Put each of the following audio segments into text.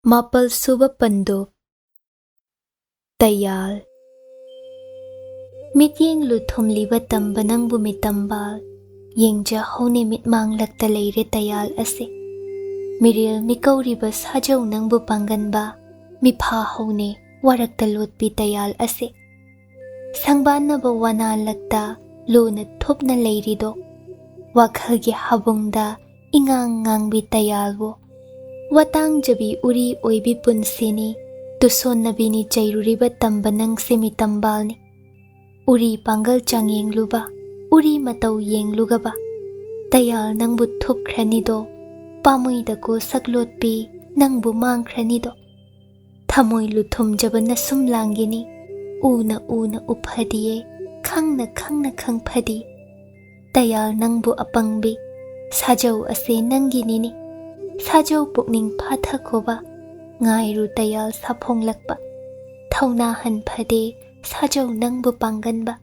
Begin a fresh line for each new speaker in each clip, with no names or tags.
Mapal suba pando Tayal Mityeng luthum liba tamba nang bumitambal Yengja hone mitmang lakta leire tayal ase Miril mikauriba sajaw nang bupangan ba Mipha hone warak talot pi tayal ase Sangban na ba wana lakta lo na thup na leiri do WakhaL gi habungda ingang ngang bi tayal wo Watang jabi uri oibi punsini tuson nabini chairuriba tamba nang semitambalni Uri pangal chang yengluba uri matau yenglugaba Tayal nang bu thup kranido Pamui dako saklot pi nang bu mang kranido Thamoy luthum jaba na sumlangini Una uphadiye khang na khang phadi Tayal nang bu apangbi Sajaw ase nanginini Sajaw pukning pathakoba Ngairu tayal saphonglakba Thaunahan phade Sajaw nang bu pangganba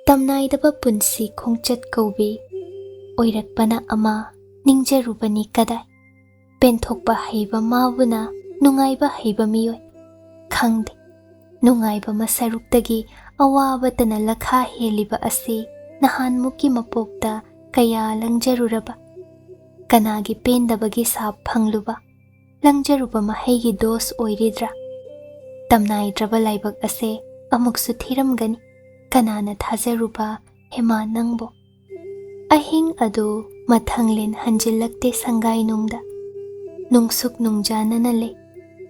Tamnaidaba punsi khongchat kaubi Oirakpana ama Ningjarubani kadai Penthokba haiba mabuna Nungaiba haiba miyoi Khangde Nungaiba masaruktagi Awabatana lakha heliba ase Nahan muki mapokta Kaya langjaruraba Kanagi pendabagi sap phangluba Langjaruba mahaygi dos oiridra Tamnaidraba laibag ase Amuksu thiramgani Kanana thajaruba hema nangbo Ahing adu mathanglen hanjilakte sangai nungda Nungsuk nungjana na le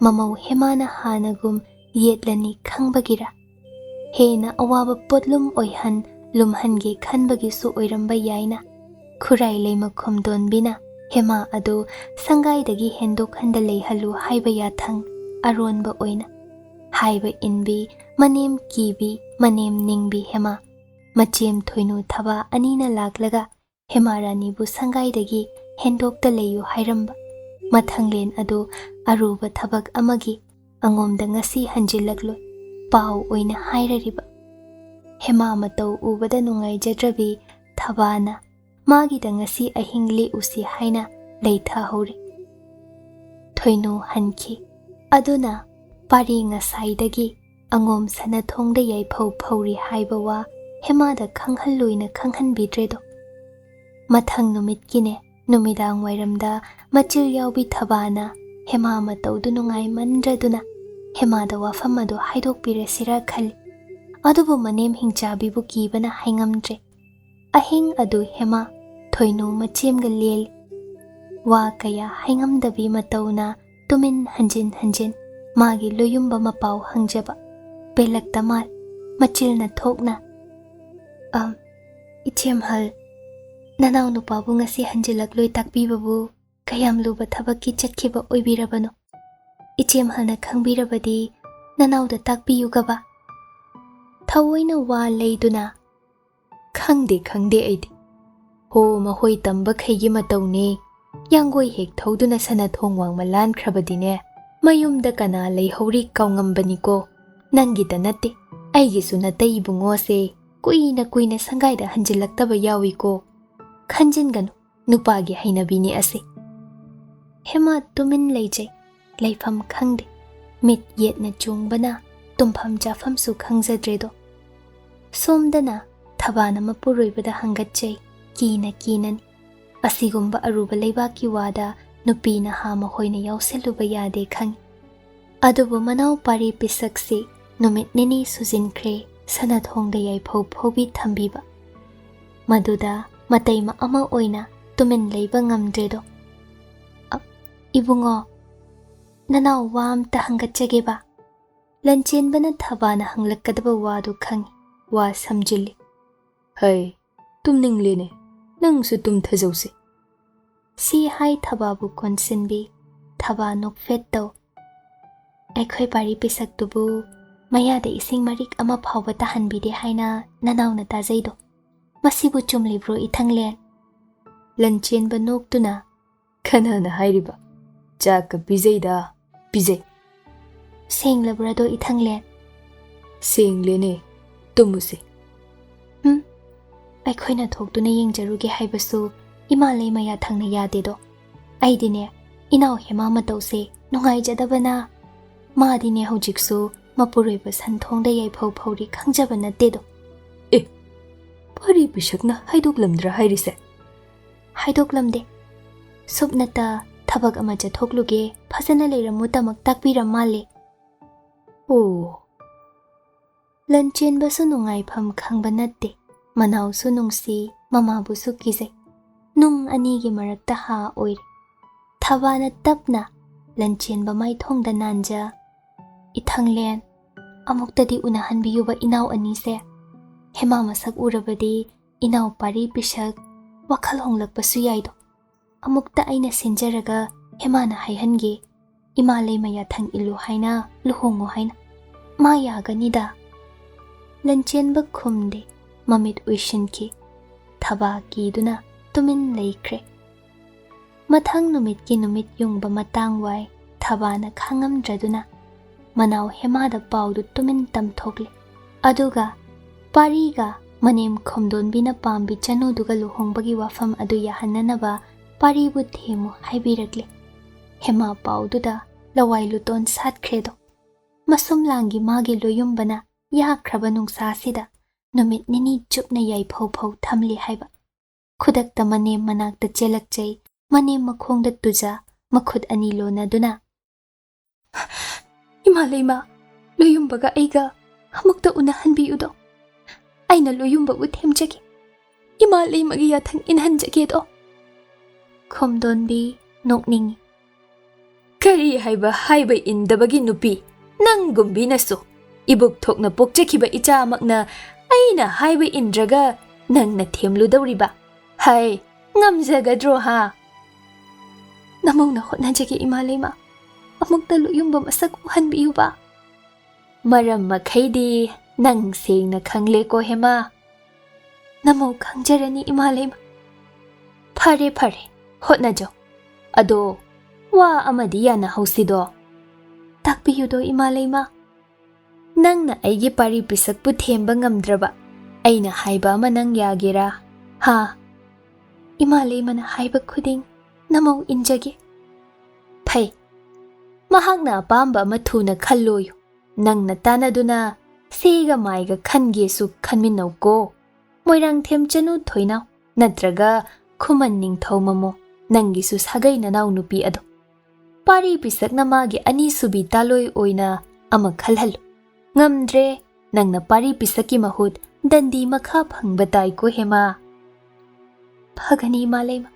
Mamaw hema na hanagum yetlani khangbagira Hena awaba potlum oihan lumhange khanbagi su oiramba yaina Khurai leima khomdon bina Hema adu sangai dagi hendok handa leihalu haiba yathang aronba oina Haiba inbi manem kibi manem ningbi hema Machem thoinu thaba anina laklaga Hema rani bu sangai dagi hendok ta leyu hairamba Mathanglen adu aruba thabak amagi Angomda ngasi hanjilakloi Pau oina hairariba Hema matau ubada nungai jadrabi Thabana Magi da ngasi ahing le usi haina leitha hori Thoinu hanki Aduna pari ngasaidagi Angom sana thongda yaipau phauri haibawa Hema da khanghalluina khanghanbidredo Mathang numit kine Numidang wairamda Machil yaubi thabana Hema mataudu nungai mandraduna Hema da wafamadu haidok piresira khali Adubu manem hingchabibu kibana haingamdre Ahing adu hema Thoinu machem galil Wa kaya haingamdabi matauna Tumin hanjin Magi loyumba mapau hangjaba Pelak tamal Machil na thokna Ichem hal Nanaw nupabu ngasi hanjilagloy takbibabu Kayam luba thabaki chatkiba oibirabano Ichem hal na khangbirabadi Nanaw da takbiyugaba Thawoina wa leiduna Khangde aidi Ho mahoi tamba khaigi matawne Yanggoi hek thauduna sana thongwang malan khrabadine Mayumda kana leihori kaungambani ko Nangita nate Aigisu natay bungo se Kuina sangaida hanjilaktaba yawi ko Khanjin gano Nupagi hainabini ase Hema tumin leijay Leifam khangde Mit yet na chungbana Tumpham jafam su khangzadredo Somdana Thabana mapuroibada hangatchay Kinan Asigumba aruba leibaki wada Nupina hama hoina yauseluba yade khangi Adubu manaw pari pisaksi Numit nini suzinkre Sanathongda yaipau phobi thambiba Maduda matayma ama oina Tumin leiba ngamdredo Ibungo Nanaw wam tahangatchageba Lanchenba na thabana hanglakadaba wadu khangi Wa samjili Hai tumninglene Nangsu tumthajause Si hai thababu konsinbi Thaba nokfetto Aikhoi pari pisaktubu Mayada ising marik ama phawba tahanbide haina Nanaw na tajaido Masibu chumlibro ithanglen Lanchenba noktuna Kanana hairiba Chaka pizayda Pizay Senglabrado ithanglen
Senglene tumuse
ꯑꯩꯈꯣꯏꯅ ꯊꯣꯛꯇꯨꯅ ꯌꯦꯡꯖꯔꯨꯒꯦ ꯍꯥꯏꯕꯁꯨ ꯏꯃꯥ ꯂꯩꯃ ꯌꯥꯊꯪꯅ ꯌꯥꯗꯦꯗꯣ ꯑꯩꯗꯤꯅꯦ ꯏꯅꯥꯎ ꯍꯦꯃꯥ ꯃꯇꯧꯁꯦ ꯅꯨꯡꯉꯥꯏꯖꯗꯕꯅ ꯃꯥꯗꯤꯅꯦ ꯍꯧꯖꯤꯛꯁꯨ ꯃꯄꯨꯔꯣꯏꯕ ꯁꯟꯊꯣꯡꯗ ꯌꯥꯏꯐꯧ ꯐꯧꯔꯤ ꯈꯪꯖꯕ ꯅꯠꯇꯦꯗꯣ
ꯄꯥꯔꯤ ꯄꯤꯁꯛꯅ ꯍꯥꯏꯗꯣꯛꯂꯝꯗ꯭ꯔꯥ ꯍꯥꯏꯔꯤꯁꯦ
ꯍꯥꯏꯗꯣꯛꯂꯝꯗꯦ ꯁꯨꯞꯅꯇ ꯊꯕꯛ ꯑꯃ ꯆꯠꯊꯣꯛꯂꯨꯒꯦ ꯐꯖꯅ ꯂꯩꯔꯝꯃꯨꯇꯃꯛ ꯇꯥꯛꯄꯤꯔꯝ ꯃꯥꯜꯂꯦ ꯂꯟꯆꯦꯟꯕꯁꯨ ꯅꯨꯡꯉꯥꯏꯐꯝ ꯈꯪꯕ ꯅꯠꯇꯦ ꯃꯅꯥꯎꯁꯨ ꯅꯨꯡꯁꯤ ꯃꯃꯥꯕꯨꯁꯨ ꯀꯤꯖꯩ ꯅꯨꯡ ꯑꯅꯤꯒꯤ ꯃꯔꯛꯇ ꯍꯥ ꯑꯣꯏꯔꯦ ꯊꯕꯥꯅ ꯇꯞꯅ ꯂꯟꯆꯦꯟꯕ ꯃꯥꯏꯊꯣꯡꯗ ꯅꯥꯟꯖ ꯏꯊꯪꯂꯦꯟ ꯑꯃꯨꯛꯇꯗꯤ ꯎꯅꯍꯟꯕꯤꯌꯨꯕ ꯏꯅꯥꯎ ꯑꯅꯤꯁꯦ ꯍꯦꯃꯥ ꯃꯁꯛ ꯎꯔꯕꯗꯤ ꯏꯅꯥꯎ ꯄꯥꯔꯤ ꯄꯤꯁꯛ ꯋꯥꯈꯜ ꯍꯣꯡꯂꯛꯄꯁꯨ ꯌꯥꯏꯗꯣ ꯑꯃꯨꯛꯇ ꯑꯩꯅ ꯁꯤꯟꯖꯔꯒ ꯍꯦꯃꯥꯅ ꯍꯥꯏꯍꯟꯒꯦ ꯏꯃꯥ ꯂꯩꯃ ꯌꯥꯊꯪ ꯏꯜꯂꯨ ꯍꯥꯏꯅ ꯂꯨꯍꯣꯡꯉꯨ ꯍꯥꯏꯅ ꯃꯥ ꯌꯥꯒꯅꯤꯗ ꯂꯟꯆꯦꯟꯕ ꯈꯨꯝꯗꯦ ꯃꯃꯤꯠ ꯎꯏꯁꯤꯟꯈꯤ ꯊꯕꯥ ꯀꯤꯗꯨꯅ ꯇꯨꯃꯤꯟ ꯂꯩꯈ꯭ꯔꯦ ꯃꯊꯪ ꯅꯨꯃꯤꯠꯀꯤ ꯅꯨꯃꯤꯠ ꯌꯨꯡꯕ ꯃꯇꯥꯡ ꯋꯥꯏ ꯊꯕꯥꯅ ꯈꯥꯡꯉꯝꯗ꯭ꯔꯗꯨꯅ ꯃꯅꯥꯎ ꯍꯦꯃꯥꯗ ꯄꯥꯎꯗꯨ ꯇꯨꯃꯤꯟ ꯇꯝꯊꯣꯛꯂꯦ ꯑꯗꯨꯒ ꯄꯥꯔꯤꯒ ꯃꯅꯦꯝ ꯈꯣꯝꯗꯣꯟꯕꯤꯅ ꯄꯥꯝꯕꯤ ꯆꯅꯨꯗꯨꯒ ꯂꯨꯍꯣꯡꯕꯒꯤ ꯋꯥꯐꯝ ꯑꯗꯨ ꯌꯥꯍꯟꯅꯅꯕ ꯄꯥꯔꯤꯕꯨ ꯊꯦꯝꯃꯨ ꯍꯥꯏꯕꯤꯔꯛꯂꯦ ꯍꯦꯃꯥ ꯄꯥꯎꯗꯨꯗ ꯂꯋꯥꯏ ꯂꯨꯇꯣꯟ ꯁꯥꯠꯈ꯭ꯔꯦꯗꯣ ꯃꯁꯨꯝꯂꯥꯡꯒꯤ ꯃꯥꯒꯤ ꯂꯣꯌꯨꯝꯕꯅ ꯌꯥꯈ꯭ꯔꯕ ꯅꯨꯡꯁꯥꯁꯤꯗ ꯅꯨꯃꯤꯠ ꯅꯤꯅꯤ ꯆꯨꯞꯅ ꯌꯥꯏꯐꯧ ꯐꯧ ꯊꯝꯂꯤ ꯍꯥꯏꯕ ꯈꯨꯗꯛꯇ ꯃꯅꯦꯝ ꯃꯅꯥꯛꯇ ꯆꯦꯜꯂꯛꯆꯩ ꯃꯅꯦꯝ ꯃꯈꯣꯡꯗ ꯇꯨꯖ ꯃꯈꯨꯠ ꯑꯅꯤ ꯂꯣꯟꯅꯗꯨꯅ ꯏꯃꯥ ꯂꯩꯃ ꯂꯣꯌꯨꯝꯕꯒ ꯑꯩꯒ ꯑꯃꯨꯛꯇ ꯎꯅꯍꯟꯕꯤꯌꯨꯗꯣ ꯑꯩꯅ ꯂꯣꯌꯨꯝꯕꯕꯨ ꯊꯦꯝꯖꯒꯦ ꯏꯃꯥ ꯂꯩꯃꯒꯤ ꯌꯥꯊꯪ ꯏꯟꯍꯟꯖꯒꯦꯗꯣ ꯈꯣꯝꯗꯣꯟꯕꯤ ꯅꯣꯛꯅꯤꯡꯉꯤ
ꯀꯔꯤ ꯍꯥꯏꯕ ꯏꯟꯗꯕꯒꯤ ꯅꯨꯄꯤ ꯅꯪꯒꯨꯝꯕꯤꯅꯁꯨ ꯏꯕꯨꯛ ꯊꯣꯛꯅ ꯄꯣꯛꯆꯈꯤꯕ ꯏꯆꯥꯃꯛꯅ ꯑꯩꯅ ꯍꯥꯏꯕ ꯏꯟꯗ꯭ꯔꯒ ꯅꯪꯅ ꯊꯦꯝꯂꯨꯗꯧꯔꯤꯕ ꯍꯥꯏ ꯉꯝꯖꯒꯗ꯭ꯔꯣ ꯍꯥ
ꯅꯃꯧꯅ ꯍꯣꯠꯅꯖꯒꯦ ꯏꯃꯥ ꯂꯩꯃ ꯑꯃꯨꯛꯇ ꯂꯣꯌꯨꯝꯕ ꯃꯁꯛ ꯎꯍꯟꯕꯤꯌꯨꯕ
ꯃꯔꯝ ꯃꯈꯩꯗꯤ ꯅꯪ ꯁꯦꯡꯅ ꯈꯪꯂꯦꯀꯣ ꯍꯦꯃꯥ
ꯅꯃꯧ ꯈꯪꯖꯔꯅꯤ ꯏꯃꯥ ꯂꯩꯃ
ꯐꯔꯦ ꯍꯣꯠꯅꯖꯧ ꯑꯗꯣ ꯋꯥ ꯑꯃꯗꯤ ꯌꯥꯅꯍꯧꯁꯤꯗꯣ
ꯇꯥꯛꯄꯤꯌꯨꯗꯣ ꯏꯃꯥ ꯂꯩꯃ
ꯅꯪꯅ ꯑꯩꯒꯤ ꯄꯥꯔꯤ ꯄꯤꯁꯛꯄꯨ ꯊꯦꯝꯕ ꯉꯝꯗ꯭ꯔꯕ ꯑꯩꯅ ꯍꯥꯏꯕ ꯑꯃ ꯅꯪ ꯌꯥꯒꯦꯔꯥ ꯍꯥ
ꯏꯃꯥ ꯂꯩꯃꯅ ꯍꯥꯏꯕ ꯈꯨꯗꯤꯡ ꯅꯃꯧ ꯏꯟꯖꯒꯦ
ꯐꯩ ꯃꯍꯥꯛꯅ ꯑꯄꯥꯝꯕ ꯑꯃ ꯊꯨꯅ ꯈꯜꯂꯣꯌꯨ ꯅꯪꯅ ꯇꯥꯟꯅꯗꯨꯅ ꯁꯤꯒ ꯃꯥꯏꯒ ꯈꯟꯒꯦꯁꯨ ꯈꯟꯃꯤꯟꯅꯧꯀꯣ ꯃꯣꯏꯔꯥꯡꯊꯦꯝ ꯆꯅꯨ ꯊꯣꯏꯅꯥꯎ ꯅꯠꯇ꯭ꯔꯒ ꯈꯨꯃꯟ ꯅꯤꯡꯊꯧ ꯃꯃꯣ ꯅꯪꯒꯤꯁꯨ ꯁꯥꯒꯩ ꯅꯅꯥꯎ ꯅꯨꯄꯤ ꯑꯗꯣ ꯄꯥꯔꯤ ꯄꯤꯁꯛꯅ ꯃꯥꯒꯤ ꯑꯅꯤꯁꯨꯕꯤ ꯇꯥꯂꯣꯏ ꯑꯣꯏꯅ ꯑꯃ ꯈꯜꯍꯜꯂꯨ ꯉꯝꯗ꯭ꯔꯦ ꯅꯪꯅ ꯄꯥꯔꯤ ꯄꯤꯁꯛꯀꯤ ꯃꯍꯨꯠ ꯗꯟꯗꯤ ꯃꯈꯥ ꯐꯪꯕ ꯇꯥꯏꯀꯣ ꯍꯦꯃꯥ
ꯐꯒꯅꯤ ꯏꯃꯥ ꯂꯩꯃ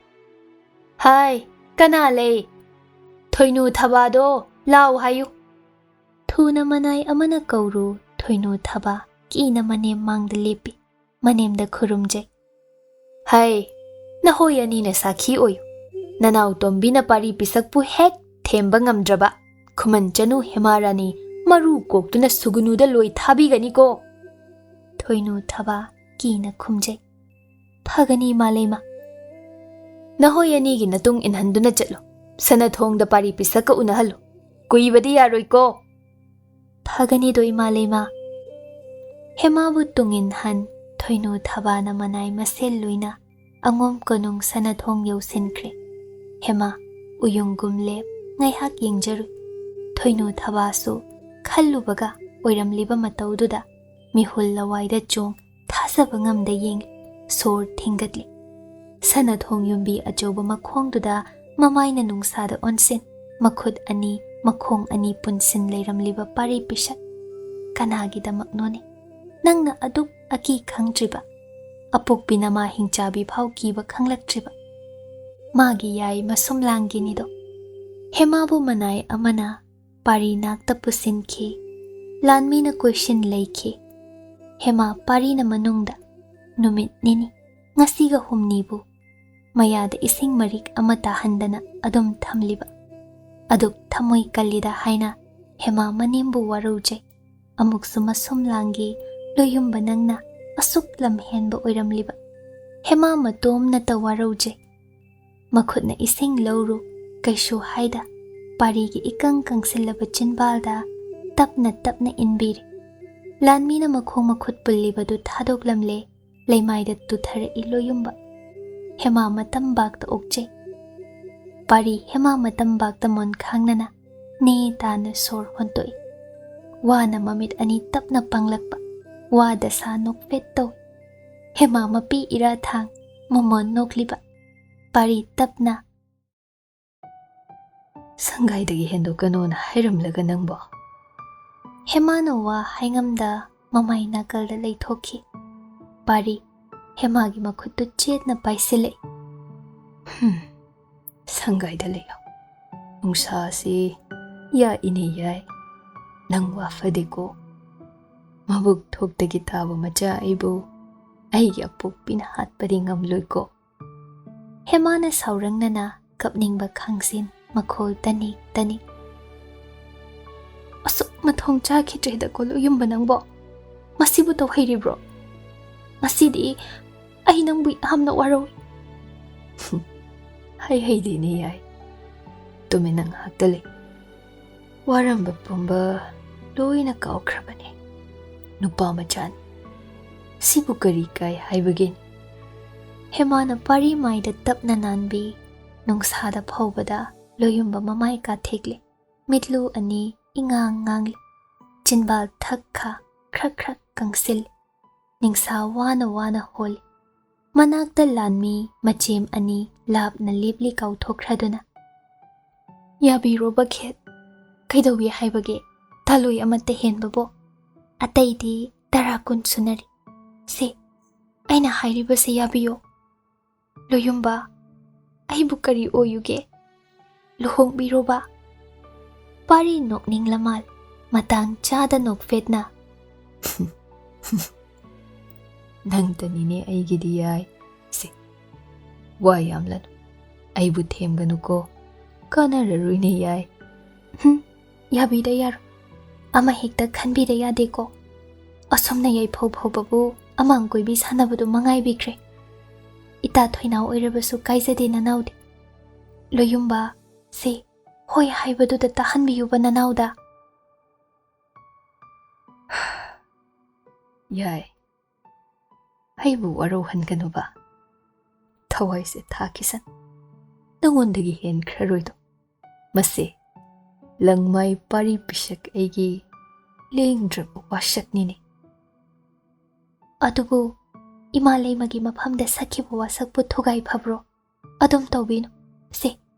ꯍꯥꯏ ꯀꯅꯥ ꯂꯩ ꯊꯣꯏꯅꯨ ꯊꯕꯥꯗꯣ ꯂꯥꯎ ꯍꯥꯏꯌꯨ
ꯊꯨꯅ ꯃꯅꯥꯏ ꯑꯃꯅ ꯀꯧꯔꯨ ꯊꯣꯏꯅꯨ ꯊꯕꯥ ꯀꯤꯅ ꯃꯅꯦꯝ ꯃꯥꯡꯗ ꯂꯦꯞꯄꯤ ꯃꯅꯦꯝꯗ ꯈꯨꯔꯨꯝꯖꯩ
ꯍꯥꯏ ꯅꯍꯣꯏ ꯑꯅꯤꯅ ꯁꯥꯈꯤ ꯑꯣꯏꯌꯨ ꯅꯅꯥꯎ ꯇꯣꯝꯕꯤꯅ ꯄꯥꯔꯤ ꯄꯤꯁꯛꯄꯨ ꯍꯦꯛ ꯊꯦꯝꯕ ꯉꯝꯗ꯭ꯔꯕ ꯈꯨꯃꯟ ꯆꯅꯨ ꯍꯦꯃꯥꯔꯥꯅꯤ ꯃꯔꯨ ꯀꯣꯛꯇꯨꯅ ꯁꯨꯒꯨꯅꯨꯗ ꯂꯣꯏ ꯊꯥꯕꯤꯒꯅꯤꯀꯣ
ꯊꯣꯏꯅꯨ ꯊꯕꯥ ꯀꯤꯅ ꯈꯨꯝꯖꯩ ꯐꯒꯅꯤ ꯏꯃꯥ ꯂꯩꯃ
ꯅꯍꯣꯏ ꯑꯅꯤꯒꯤ ꯅꯇꯨꯡ ꯏꯟꯍꯟꯗꯨꯅ ꯆꯠꯂꯨ ꯁꯅꯊꯣꯡꯗ ꯄꯥꯔꯤ ꯄꯤꯁꯛꯀ ꯎꯅꯍꯜꯂꯨ ꯀꯨꯏꯕꯗꯤ ꯌꯥꯔꯣꯏꯀꯣ
ꯐꯒꯅꯤꯗꯣ ꯏꯃꯥ ꯂꯩꯃ ꯍꯦꯃꯥꯕꯨ ꯇꯨꯡꯏꯟꯍꯟ ꯊꯣꯏꯅꯨ ꯊꯕꯥꯅ ꯃꯅꯥꯏ ꯃꯁꯦꯜ ꯂꯣꯏꯅ ꯑꯉꯣꯝ ꯀꯣꯅꯨꯡ ꯁꯅꯊꯣꯡ ꯌꯧꯁꯤꯟꯈ꯭ꯔꯦ ꯍꯦꯃꯥ ꯎꯌꯨꯡꯒꯨꯝ ꯂꯦꯞ ꯉꯥꯏꯍꯥꯛ ꯌꯦꯡꯖꯔꯨꯏ ꯊꯣꯏꯅꯨ ꯊꯕꯥꯁꯨ ꯈꯜꯂꯨꯕꯒ ꯑꯣꯏꯔꯝꯂꯤꯕ ꯃꯇꯧꯗꯨꯗ ꯃꯤꯍꯨꯜ ꯂꯋꯥꯏꯗ ꯆꯣꯡ ꯊꯥꯖꯕ ꯉꯝꯗ ꯌꯦꯡꯂꯤ ꯁꯣꯔ ꯊꯤꯡꯒꯠꯂꯤ ꯁꯅꯊꯣꯡ ꯌꯨꯝꯕꯤ ꯑꯆꯧꯕ ꯃꯈꯣꯡꯗꯨꯗ ꯃꯃꯥꯏꯅ ꯅꯨꯡꯁꯥꯗ ꯑꯣꯟꯁꯤꯟ ꯃꯈꯨꯠ ꯑꯅꯤ ꯃꯈꯣꯡ ꯑꯅꯤ ꯄꯨꯟꯁꯤꯟ ꯂꯩꯔꯝꯂꯤꯕ ꯄꯥꯔꯤ ꯄꯤꯁꯛ ꯀꯅꯥꯒꯤꯗꯃꯛꯅꯣꯅꯦ ꯅꯪꯅ ꯑꯗꯨꯛ ꯑꯀꯤ ꯈꯪꯗ꯭ꯔꯤꯕ ꯑꯄꯣꯛꯄꯤꯅ ꯃꯥ ꯍꯤꯡꯆꯥꯕꯤ ꯐꯥꯎ ꯀꯤꯕ ꯈꯪꯂꯛꯇ꯭ꯔꯤꯕ ꯃꯥꯒꯤ ꯌꯥꯏ ꯃꯁꯨꯝꯂꯥꯡꯒꯤꯅꯤꯗꯣ ꯍꯦꯃꯥꯕꯨ ꯃꯅꯥꯏ ꯑꯃꯅ ꯄꯥꯔꯤ ꯅꯥꯛꯇ ꯄꯨꯁꯤꯟꯈꯤ ꯂꯥꯟꯃꯤꯅ ꯀꯣꯏꯁꯤꯟ ꯂꯩꯈꯤ ꯍꯦꯃꯥ ꯄꯥꯔꯤꯅ ꯃꯅꯨꯡꯗ ꯅꯨꯃꯤꯠ ꯅꯤꯅꯤ ꯉꯁꯤꯒ ꯍꯨꯝꯅꯤꯕꯨ ꯃꯌꯥꯗ ꯏꯁꯤꯡ ꯃꯔꯤꯛ ꯑꯃ ꯇꯥꯍꯟꯗꯅ ꯑꯗꯨꯝ ꯊꯝꯂꯤꯕ ꯑꯗꯨꯛ ꯊꯃꯣꯏ ꯀꯜꯂꯤꯗ ꯍꯥꯏꯅ ꯍꯦꯃꯥ ꯃꯅꯦꯝꯕꯨ ꯋꯥꯔꯧꯖꯩ ꯑꯃꯨꯛꯁꯨ ꯃꯁꯨꯝꯂꯥꯡꯒꯤ ꯂꯣꯌꯨꯝꯕ ꯅꯪꯅ ꯑꯁꯨꯛ ꯂꯝꯍꯦꯟꯕ ꯑꯣꯏꯔꯝꯂꯤꯕ ꯍꯦꯃꯥ ꯃꯇꯣꯝꯅꯇ ꯋꯥꯔꯧꯖꯩ ꯃꯈꯨꯠꯅ ꯏꯁꯤꯡ ꯂꯧꯔꯨ ꯀꯩꯁꯨ ꯍꯥꯏꯗ ꯄꯥꯔꯤꯒꯤ ꯏꯀꯪ ꯀꯪꯁꯤꯜꯂꯕ ꯆꯤꯟꯕꯥꯜꯗ ꯇꯞꯅ ꯇꯞꯅ ꯏꯟꯕꯤꯔꯤ ꯂꯥꯟꯃꯤꯅ ꯃꯈꯣꯡ ꯃꯈꯨꯠ ꯄꯨꯜꯂꯤꯕꯗꯨ ꯊꯥꯗꯣꯛꯂꯝꯂꯦ ꯂꯩꯃꯥꯏꯗ ꯇꯨꯊꯔꯛꯏ ꯂꯣꯌꯨꯝꯕ ꯍꯦꯃꯥ ꯃꯇꯝꯕꯥꯛꯇ ꯑꯣꯛꯆꯩ ꯄꯥꯔꯤ ꯍꯦꯃꯥ ꯃꯇꯝꯕꯥꯛꯇ ꯃꯣꯟꯈꯥꯡꯅꯅ ꯅꯦ ꯇꯥꯅ ꯁꯣꯔ ꯍꯣꯟꯇꯣꯛꯏ ꯋꯥꯅ ꯃꯃꯤꯠ ꯑꯅꯤ ꯇꯞꯅ ꯄꯥꯡꯂꯛꯄ ꯋꯥ ꯗꯁꯥ ꯅꯣꯛꯐꯦꯠ ꯇꯧꯏ ꯍꯦꯃꯥ ꯃꯄꯤ ꯏꯔꯥꯊꯥꯡ ꯃꯃꯣꯟ ꯅꯣꯛꯂꯤꯕ ꯄꯥꯔꯤ ꯇꯞꯅ
ꯁꯪꯒꯥꯏꯗꯒꯤ ꯍꯦꯟꯗꯣꯛꯀꯅꯣꯅ ꯍꯥꯏꯔꯝꯂꯒ ꯅꯪꯕꯣ
ꯍꯦꯃꯥꯅ ꯋꯥ ꯍꯥꯏꯉꯝꯗ ꯃꯃꯥꯏ ꯅꯥꯀꯜꯗ ꯂꯩꯊꯣꯛꯈꯤ ꯄꯥꯔꯤ ꯍꯦꯃꯥꯒꯤ ꯃꯈꯨꯠꯇꯨ ꯆꯦꯠꯅ ꯄꯥꯏꯁꯤꯜꯂꯛꯏ
ꯁꯪꯒꯥꯏꯗ ꯂꯩꯌꯣ ꯅꯨꯡꯁꯥꯁꯤ ꯌꯥꯏꯅꯦ ꯌꯥꯏ ꯅꯪ ꯋꯥ ꯐꯗꯦꯀꯣ ꯃꯕꯨꯛ ꯊꯣꯛꯇꯒꯤ ꯇꯥꯕ ꯃꯆꯥ ꯑꯩꯕꯨ ꯑꯩꯒꯤ ꯑꯄꯣꯛꯄꯤꯅ ꯍꯥꯠꯄꯗꯤ ꯉꯝꯂꯣꯏꯀꯣ
ꯍꯦꯃꯥꯅ ꯁꯥꯎꯔꯪꯅꯅ ꯀꯞꯅꯤꯡꯕ ꯈꯥꯡꯁꯤꯟ ꯃꯈꯣꯜ ꯇꯅꯤꯛ ꯇꯅꯤꯛ ꯑꯁꯨꯛ ꯃꯊꯣꯡ ꯆꯥꯈꯤꯗ꯭ꯔꯦꯗꯀꯣ ꯂꯣꯌꯨꯝꯕ ꯅꯪꯕꯣ ꯃꯁꯤꯕꯨ ꯇꯧꯍꯩꯔꯤꯕ꯭ꯔꯣ ꯉꯁꯤꯗꯤ ꯑꯩ ꯅꯪꯕꯨ ꯌꯥꯝꯅ ꯋꯥꯔꯧꯏ
ꯍꯩꯗꯦꯅꯦ ꯌꯥꯏ ꯇꯨꯃꯤꯟꯅ ꯉꯥꯏꯍꯥꯛꯇ ꯂꯩ ꯋꯥꯔꯝꯕ ꯄꯨꯝꯕ ꯂꯣꯏꯅ ꯀꯥꯎꯈ꯭ꯔꯕꯅꯦ ꯅꯨꯄꯥ ꯃꯆꯥꯅꯤ ꯁꯤꯕꯨ ꯀꯔꯤ ꯀꯥꯏ ꯍꯥꯏꯕꯒꯦꯅꯤ
ꯍꯦꯃꯥꯅ ꯄꯥꯔꯤ ꯃꯥꯏꯗ ꯇꯞꯅ ꯅꯥꯟꯕꯤ ꯅꯨꯡꯁꯥꯗ ꯐꯧꯕꯗ ꯂꯣꯌꯨꯝꯕ ꯃꯃꯥꯏ ꯀꯥꯊꯦꯛꯂꯤ ꯃꯤꯠꯂꯨ ꯑꯅꯤ ꯏꯉꯥꯡ ꯉꯥꯡꯂꯤ ꯆꯤꯟꯕꯥꯜ ꯊꯛ ꯈꯥ ꯈ꯭ꯔꯛ ꯈ꯭ꯔꯛ ꯀꯪꯁꯤꯜꯂꯤ ꯅꯤꯡꯁꯥ ꯋꯥꯅ ꯋꯥꯅ ꯍꯣꯜꯂꯤ ꯃꯅꯥꯛꯇ ꯂꯥꯟꯃꯤ ꯃꯆꯦꯝ ꯑꯅꯤ ꯂꯥꯞꯅ ꯂꯦꯞꯂꯤ ꯀꯥꯎꯊꯣꯛꯈ꯭ꯔꯗꯨꯅ ꯌꯥꯕꯤꯔꯣ ꯕꯈꯦꯠ ꯀꯩꯗꯧꯏ ꯍꯥꯏꯕꯒꯦ ꯊꯥꯂꯣꯏ ꯑꯃꯠꯇ ꯍꯦꯟꯕꯕꯣ ꯑꯇꯩꯗꯤ 10 20 ꯁꯨꯅꯔꯤ ꯁꯦ ꯑꯩꯅ ꯍꯥꯏꯔꯤꯕꯁꯦ ꯌꯥꯕꯤꯌꯣ ꯂꯣꯌꯨꯝꯕ ꯑꯩꯕꯨ ꯀꯔꯤ ꯑꯣꯏꯌꯨꯒꯦ ꯂꯨꯍꯣꯡꯕꯤꯔꯣꯕ ꯄꯥꯔꯤ ꯅꯣꯛꯅꯤꯡꯂ ꯃꯥꯜ ꯃꯇꯥꯡ ꯆꯥꯗ ꯅꯣꯛꯐꯦꯠꯅ
ꯅꯪꯇꯅꯤꯅꯦ ꯑꯩꯒꯤꯗꯤ ꯌꯥꯏ ꯁꯦ ꯋꯥ ꯌꯥꯝꯂꯅꯨ ꯑꯩꯕꯨ ꯊꯦꯝꯒꯅꯨꯀꯣ ꯀꯥꯟꯅꯔꯔꯣꯏꯅꯦ ꯌꯥꯏ
ꯌꯥꯕꯤꯗ ꯌꯥꯔꯣꯏ ꯑꯃ ꯍꯦꯛꯇ ꯈꯟꯕꯤꯗ ꯌꯥꯗꯦꯀꯣ ꯑꯁꯨꯝꯅ ꯌꯩꯐꯧ ꯐꯧꯕꯕꯨ ꯑꯃꯥꯡ ꯀꯣꯏꯕꯤ ꯁꯥꯟꯅꯕꯗꯨ ꯃꯉꯥꯏꯕꯤꯈ꯭ꯔꯦ ꯏꯇꯥ ꯊꯣꯏꯅꯥꯎ ꯑꯣꯏꯔꯕꯁꯨ ꯀꯥꯏꯖꯗꯦ ꯅꯅꯥꯎꯗꯤ ꯂꯣꯌꯨꯝꯕ ꯁꯦ ꯍꯣꯏ ꯍꯥꯏꯕꯗꯨꯗ ꯇꯥꯍꯟꯕꯤꯌꯨꯕ ꯅꯅꯥꯎꯗ
ꯌꯥꯏ ꯑꯩꯕꯨ ꯋꯥꯔꯧꯍꯟꯒꯅꯨꯕ ꯊꯋꯥꯏꯁꯦ ꯊꯥꯈꯤꯁꯟ ꯅꯉꯣꯟꯗꯒꯤ ꯍꯦꯟꯈ꯭ꯔꯔꯣꯏꯗꯣ ꯃꯁꯦ ꯂꯪꯃꯥꯏ ꯄꯥꯔꯤ ꯄꯤꯁꯛ ꯑꯩꯒꯤ ꯂꯦꯡꯗ꯭ꯔꯕ ꯋꯥꯁꯛꯅꯤꯅꯦ
ꯑꯗꯨꯕꯨ ꯏꯃꯥ ꯂꯩꯃꯒꯤ ꯃꯐꯝꯗ ꯁꯛꯈꯤꯕ ꯋꯥꯁꯛꯄꯨ ꯊꯨꯒꯥꯏ ꯐꯕ꯭ꯔꯣ ꯑꯗꯨꯝ ꯇꯧꯕꯤꯅꯨ ꯁꯦ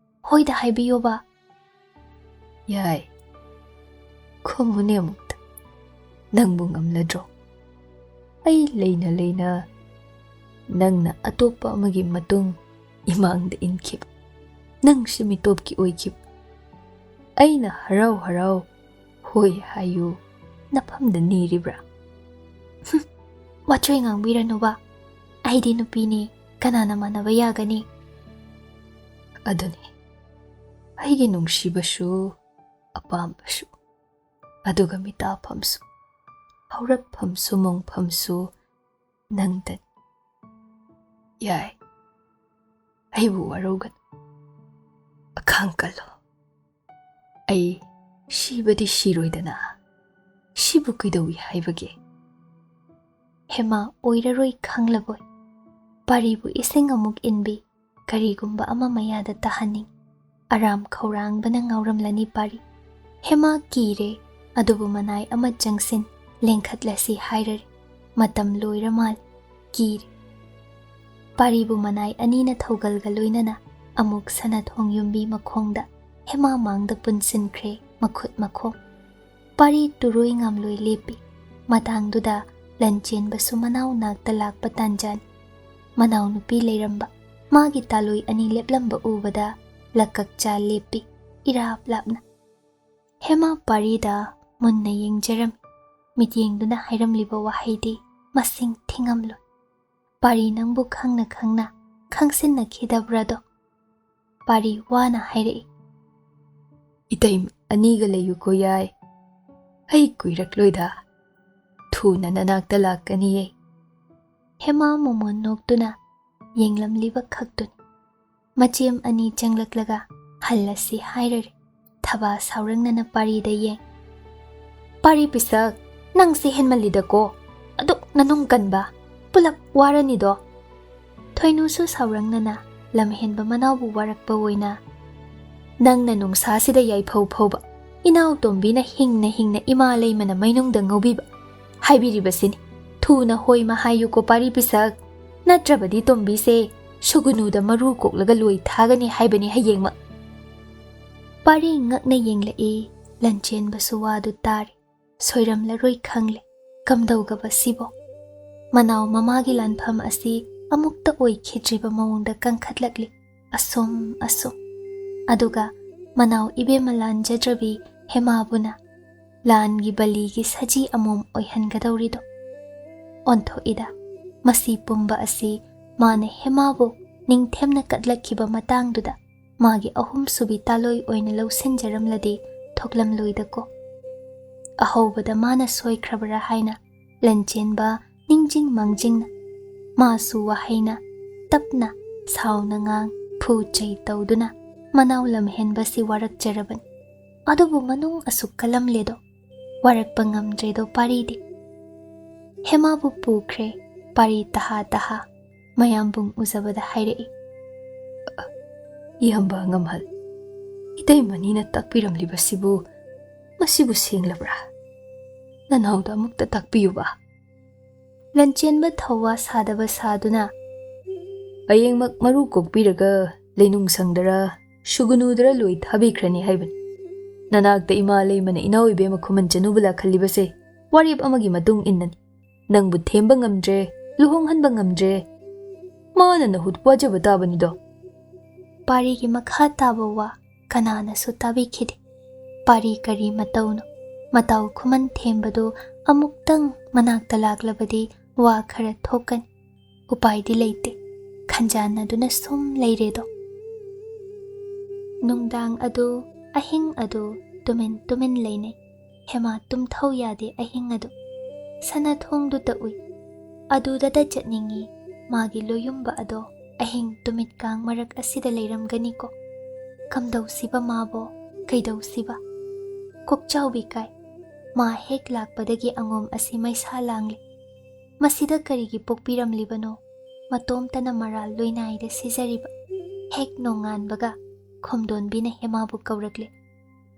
ꯍꯣꯏꯗ ꯍꯥꯏꯕꯤꯌꯣꯕ
ꯌꯥꯏ ꯈꯨꯝꯃꯨꯅꯦ ꯑꯃꯨꯛꯇ ꯅꯪꯕꯨ ꯉꯝꯂꯗ꯭ꯔꯣ ꯑꯩ ꯂꯩꯅ ꯂꯩꯅ ꯅꯪꯅ ꯑꯇꯣꯞꯄ ꯑꯃꯒꯤ ꯃꯇꯨꯡ ꯏꯃꯥꯡꯗ ꯏꯟꯈꯤꯕ ꯅꯪꯁꯨ ꯃꯤꯇꯣꯞꯀꯤ ꯑꯣꯏꯈꯤꯕ ꯑꯩꯅ ꯍꯔꯥꯎ ꯍꯔꯥꯎ ꯍꯣꯏ ꯍꯥꯏꯌꯨ ꯅꯐꯝꯗ ꯅꯤꯔꯤꯕ꯭ꯔꯥ
ꯋꯥꯆꯣꯏ ꯉꯥꯡꯕꯤꯔꯅꯨꯕ ꯑꯩꯗꯤ ꯅꯨꯄꯤꯅꯤ ꯀꯅꯥꯅ ꯃꯥꯟꯅꯕ ꯌꯥꯒꯅꯤ
ꯑꯗꯨꯅꯤ ꯑꯩꯒꯤ ꯅꯨꯡꯁꯤꯕꯁꯨ ꯑꯄꯥꯝꯕꯁꯨ ꯑꯗꯨꯒ ꯃꯤꯇꯥꯐꯝꯁꯨ ꯍꯧꯔꯛꯐꯝꯁꯨ ꯃꯣꯡꯐꯝꯁꯨ ꯅꯪꯇꯅꯤ ꯌꯥꯏ ꯑꯩꯕꯨ ꯋꯥꯔꯧꯒꯅꯨ ꯑꯈꯥꯡ ꯀꯜꯂꯣ ꯑꯩ ꯁꯤꯕꯗꯤ ꯁꯤꯔꯣꯏꯗꯅ ꯁꯤꯕꯨ ꯀꯩꯗꯧꯏ ꯍꯥꯏꯕꯒꯦ
ꯍꯦꯃꯥ ꯑꯣꯏꯔꯔꯣꯏ ꯈꯪꯂꯕꯣꯏ ꯄꯥꯔꯤꯕꯨ ꯏꯁꯤꯡ ꯑꯃꯨꯛ ꯏꯟꯕꯤ ꯀꯔꯤꯒꯨꯝꯕ ꯑꯃ ꯃꯌꯥꯗ ꯇꯥꯍꯟꯅꯤꯡ ꯑꯔꯥꯝ ꯈꯧꯔꯥꯡꯕꯅ ꯉꯥꯎꯔꯝꯂꯅꯤ ꯄꯥꯔꯤ ꯍꯦꯃꯥ ꯀꯤꯔꯦ ꯑꯗꯨꯕꯨ ꯃꯅꯥꯏ ꯑꯃ ꯆꯪꯁꯤꯟ ꯂꯦꯡꯈꯠꯂꯁꯤ ꯍꯥꯏꯔꯔꯤ ꯃꯇꯝ ꯂꯣꯏꯔ ꯃꯥꯜꯂꯤ ꯀꯤꯔꯦ ꯄꯥꯔꯤꯕꯨ ꯃꯅꯥꯏ ꯑꯅꯤꯅ ꯊꯧꯒꯜꯒ ꯂꯣꯏꯅꯅ ꯑꯃꯨꯛ ꯁꯅꯊꯣꯡ ꯌꯨꯝꯕꯤ ꯃꯈꯣꯡꯗ ꯍꯦꯃꯥ ꯃꯥꯡꯗ ꯄꯨꯟꯁꯤꯟꯈ꯭ꯔꯦ ꯃꯈꯨꯠ ꯃꯈꯣꯡ ꯄꯥꯔꯤ ꯇꯨꯔꯣꯏ ꯉꯥꯝꯂꯣꯏ ꯂꯦꯞꯄꯤ ꯃꯇꯥꯡꯗꯨꯗ ꯂꯟꯆꯦꯟꯕꯁꯨ ꯃꯅꯥꯎ ꯅꯥꯛꯇ ꯂꯥꯛꯄ ꯇꯥꯟꯖꯥꯅꯤ ꯃꯅꯥꯎ ꯅꯨꯄꯤ ꯂꯩꯔꯝꯕ ꯃꯥꯒꯤ ꯇꯥꯂꯣꯏ ꯑꯅꯤ ꯂꯦꯞꯂꯝꯕ ꯎꯕꯗ ꯂꯀꯛꯆꯥ ꯂꯦꯞꯄꯤ ꯏꯔꯥꯞ ꯂꯥꯞꯅ ꯍꯦꯃꯥ ꯄꯥꯔꯤꯗ ꯃꯨꯟꯅ ꯌꯦꯡꯖꯔꯝꯃꯤ ꯃꯤꯠꯌꯦꯡꯗꯨꯅ ꯍꯥꯏꯔꯝꯂꯤꯕ ꯋꯥꯍꯩꯗꯤ ꯃꯁꯤꯡ ꯊꯤꯉꯝꯂꯣꯏ ꯄꯥꯔꯤ ꯅꯪꯕꯨ ꯈꯪꯅ ꯈꯪꯅ ꯈꯪꯁꯤꯟꯅꯈꯤꯗꯕ꯭ꯔꯥꯗꯣ ꯄꯥꯔꯤ ꯋꯥꯅ ꯍꯥꯏꯔꯛꯏ
ꯏꯇꯩ ꯑꯅꯤꯒ ꯂꯩꯌꯨꯀꯣ ꯌꯥꯏ ꯑꯩ ꯀꯨꯏꯔꯛꯂꯣꯏꯗ ꯊꯨꯅ ꯅꯅꯥꯛꯇ ꯂꯥꯛꯀꯅꯤꯌꯦ
ꯍꯦꯃꯥ ꯃꯣꯃꯣꯟ ꯅꯣꯛꯇꯨꯅ ꯌꯦꯡꯂꯝꯂꯤꯕ ꯈꯛꯇꯨꯅꯤ ꯃꯆꯦꯝ ꯑꯅꯤ ꯆꯪꯂꯛꯂꯒ ꯍꯜꯂꯁꯤ ꯍꯥꯏꯔꯔꯤ ꯊꯕꯥ ꯁꯥꯎꯔꯪꯅꯅ ꯄꯥꯔꯤꯗ ꯌꯦꯡ
ꯄꯥꯔꯤ ꯄꯤꯁꯛ ꯅꯪꯁꯤ ꯍꯦꯟꯃꯜꯂꯤꯗꯀꯣ ꯑꯗꯨꯛ ꯅꯅꯨꯡ ꯀꯟꯕ ꯄꯨꯂꯞ ꯋꯥꯔꯅꯤꯗꯣ
ꯊꯣꯏꯅꯨꯁꯨ ꯁꯥꯎꯔꯪꯅꯅ ꯂꯝꯍꯦꯟꯕ ꯃꯅꯥꯎꯕꯨ ꯋꯥꯔꯛꯄ ꯑꯣꯏꯅ
ꯅꯪꯅ ꯅꯨꯡꯁꯥꯁꯤꯗ ꯌꯥꯏꯐꯧ ꯐꯧꯕ ꯏꯅꯥꯎ ꯇꯣꯝꯕꯤꯅ ꯍꯤꯡꯅ ꯍꯤꯡꯅ ꯏꯃꯥ ꯂꯩꯃꯅ ꯃꯩꯅꯨꯡꯗ ꯉꯧꯕꯤꯕ ꯍꯥꯏꯕꯤꯔꯤꯕꯁꯤꯅꯤ ꯊꯨꯅ ꯍꯣꯏꯃ ꯍꯥꯏꯌꯨꯀꯣ ꯄꯥꯔꯤ ꯄꯤꯁꯛ ꯅꯠꯇ꯭ꯔꯕꯗꯤ ꯇꯣꯝꯕꯤꯁꯦ ꯁꯨꯒꯨꯅꯨꯗ ꯃꯔꯨ ꯀꯣꯛꯂꯒ ꯂꯣꯏ ꯊꯥꯒꯅꯤ ꯍꯥꯏꯕꯅꯤ ꯍꯌꯦꯡꯃꯛ
ꯄꯥꯔꯤ ꯉꯛꯅ ꯌꯦꯡꯂꯛꯏ ꯂꯟꯆꯦꯟꯕꯁꯨ ꯋꯥꯗꯨ ꯇꯥꯔꯦ ꯁꯣꯏꯔꯝꯂꯔꯣꯏ ꯈꯪꯂꯦ ꯀꯝꯗꯧꯒꯕ ꯁꯤꯕꯣ ꯃꯅꯥꯎ ꯃꯃꯥꯒꯤ ꯂꯥꯟꯐꯝ ꯑꯁꯤ ꯑꯃꯨꯛꯇ ꯑꯣꯏꯈꯤꯗ꯭ꯔꯤꯕ ꯃꯑꯣꯡꯗ ꯀꯟꯈꯠꯂꯛꯂꯤ ꯑꯁꯨꯝ ꯑꯗꯨꯒ ꯃꯅꯥꯎ ꯏꯕꯦꯝꯃ ꯂꯥꯟꯖꯗ꯭ꯔꯕꯤ ꯍꯦꯃꯥꯕꯨꯅ ꯂꯥꯟꯒꯤ ꯕꯂꯤꯒꯤ ꯁꯖꯤ ꯑꯃꯣꯝ ꯑꯣꯏꯍꯟꯒꯗꯧꯔꯤꯗꯣ ꯑꯣꯟꯊꯣꯛꯏꯗ ꯃꯁꯤ ꯄꯨꯝꯕ ꯑꯁꯤ ꯃꯥꯅ ꯍꯦꯃꯥꯕꯨ ꯅꯤꯡꯊꯦꯝꯅ ꯀꯠꯂꯛꯈꯤꯕ ꯃꯇꯥꯡꯗꯨꯗ ꯃꯥꯒꯤ ꯑꯍꯨꯝꯁꯨꯕꯤ ꯇꯥꯂꯣꯏ ꯑꯣꯏꯅ ꯂꯧꯁꯤꯟꯖꯔꯝꯂꯗꯤ ꯊꯣꯛꯂꯝꯂꯣꯏꯗꯀꯣ ꯑꯍꯧꯕꯗ ꯃꯥꯅ ꯁꯣꯏꯈ꯭ꯔꯕꯔꯥ ꯍꯥꯏꯅ ꯂꯟꯆꯦꯟꯕ ꯅꯤꯡꯖꯤꯡ ꯃꯥꯡꯖꯤꯡꯅ ꯃꯥꯁꯨ ꯋꯥꯍꯩꯅ ꯇꯞꯅ ꯁꯥꯎꯅ ꯉꯥꯡ ꯐꯨ ꯆꯩ ꯇꯧꯗꯨꯅ ꯃꯅꯥꯎ ꯂꯝꯍꯦꯟꯕꯁꯤ ꯋꯥꯔꯛꯆꯔꯕꯅꯤ ꯑꯗꯨꯕꯨ ꯃꯅꯨꯡ ꯑꯁꯨꯛ ꯀꯜꯂꯝꯂꯦꯗꯣ ꯋꯥꯔꯛꯄ ꯉꯝꯗ꯭ꯔꯦꯗꯣ ꯄꯥꯔꯤꯗꯤ ꯍꯦꯃꯥꯕꯨ ꯄꯨꯈ꯭ꯔꯦ ꯄꯥꯔꯤ ꯇꯍꯥ ꯃꯌꯥꯝꯕꯨꯡ ꯎꯖꯕꯗ ꯍꯥꯏꯔꯛꯏ
ꯏꯌꯥꯝꯕ ꯉꯝꯍꯜ ꯏꯇꯩꯃꯅꯤꯅ ꯇꯥꯛꯄꯤꯔꯝꯂꯤꯕꯁꯤꯕꯨ ꯃꯁꯤꯕꯨ ꯁꯦꯡꯂꯕ꯭ꯔꯥ ꯅꯅꯥꯎꯗ ꯑꯃꯨꯛꯇ ꯇꯥꯛꯄꯤꯌꯨꯕ
ꯂꯟꯆꯦꯟꯕ ꯊꯧꯋꯥ ꯁꯥꯗꯕ ꯁꯥꯗꯨꯅ
ꯍꯌꯦꯡꯃꯛ ꯃꯔꯨ ꯀꯣꯛꯄꯤꯔꯒ ꯂꯩꯅꯨꯡꯁꯪꯗꯔ ꯁꯨꯒꯨꯅꯨꯗꯔ ꯂꯣꯏ ꯊꯥꯕꯤꯈ꯭ꯔꯅꯤ ꯍꯥꯏꯕꯅꯤ ꯅꯅꯥꯛꯇ ꯏꯃꯥ ꯂꯩꯃꯅ ꯏꯅꯥꯎ ꯏꯕꯦꯝꯃ ꯈꯨꯃꯟ ꯆꯅꯨꯕ ꯂꯥꯛꯍꯜꯂꯤꯕꯁꯦ ꯋꯥꯔꯦꯞ ꯑꯃꯒꯤ ꯃꯇꯨꯡ ꯏꯟꯅꯅꯤ ꯅꯪꯕꯨ ꯊꯦꯝꯕ ꯉꯝꯗ꯭ꯔꯦ ꯂꯨꯍꯣꯡꯍꯟꯕ ꯉꯝꯗ꯭ꯔꯦ ꯃꯥꯅ ꯅꯍꯨꯠ ꯋꯥꯖꯕ ꯇꯥꯕꯅꯤꯗꯣ
ꯄꯥꯔꯤꯒꯤ ꯃꯈꯥ ꯇꯥꯕ ꯋꯥ ꯀꯅꯥꯅꯁꯨ ꯇꯥꯕꯤꯈꯤꯗꯦ ꯄꯥꯔꯤ ꯀꯔꯤ ꯃꯇꯧꯅꯣ ꯃꯇꯥꯎ ꯈꯨꯃꯟ ꯊꯦꯝꯕꯗꯨ ꯑꯃꯨꯛꯇꯪ ꯃꯅꯥꯛꯇ ꯂꯥꯛꯂꯕꯗꯤ ꯋꯥ ꯈꯔ ꯊꯣꯛꯀꯅꯤ ꯎꯄꯥꯏꯗꯤ ꯂꯩꯇꯦ ꯈꯟꯖꯥꯟꯅꯗꯨꯅ ꯁꯨꯝ ꯂꯩꯔꯦꯗꯣ ꯅꯨꯡꯗꯥꯡ ꯑꯗꯨ ꯑꯍꯤꯡ ꯑꯗꯨ ꯇꯨꯃꯤꯟ ꯂꯩꯅꯩ ꯍꯦꯃꯥ ꯇꯨꯝꯊꯧ ꯌꯥꯗꯦ ꯑꯍꯤꯡ ꯑꯗꯨ ꯁꯅꯥꯊꯣꯡꯗꯨꯇ ꯎꯏ ꯑꯗꯨꯗꯇ ꯆꯠꯅꯤꯡꯉꯤ ꯃꯥꯒꯤ ꯂꯣꯌꯨꯝꯕ ꯑꯗꯣ ꯑꯍꯤꯡ ꯇꯨꯃꯤꯠꯀꯥꯡ ꯃꯔꯛ ꯑꯁꯤꯗ ꯂꯩꯔꯝꯒꯅꯤꯀꯣ ꯀꯝꯗꯧꯁꯤꯕ ꯃꯥꯕꯣ ꯀꯩꯗꯧꯁꯤꯕ ꯀꯣꯛꯆꯥꯎꯕꯤ ꯀꯥꯏ ꯃꯥ ꯍꯦꯛ ꯂꯥꯛꯄꯗꯒꯤ ꯑꯉꯣꯝ ꯑꯁꯤ ꯃꯩꯁꯥ ꯂꯥꯡꯂꯤ ꯃꯁꯤꯗ ꯀꯔꯤꯒꯤ ꯄꯣꯛꯄꯤꯔꯝꯂꯤꯕꯅꯣ ꯃꯇꯣꯝꯇꯅ ꯃꯔꯥꯜ ꯂꯣꯏꯅꯥꯏꯗ ꯁꯤꯖꯔꯤꯕ ꯍꯦꯛ ꯅꯣꯡꯉꯥꯟꯕꯒ ꯈꯣꯝꯗꯣꯟꯕꯤꯅ ꯍꯦꯃꯥꯕꯨ ꯀꯧꯔꯛꯂꯦ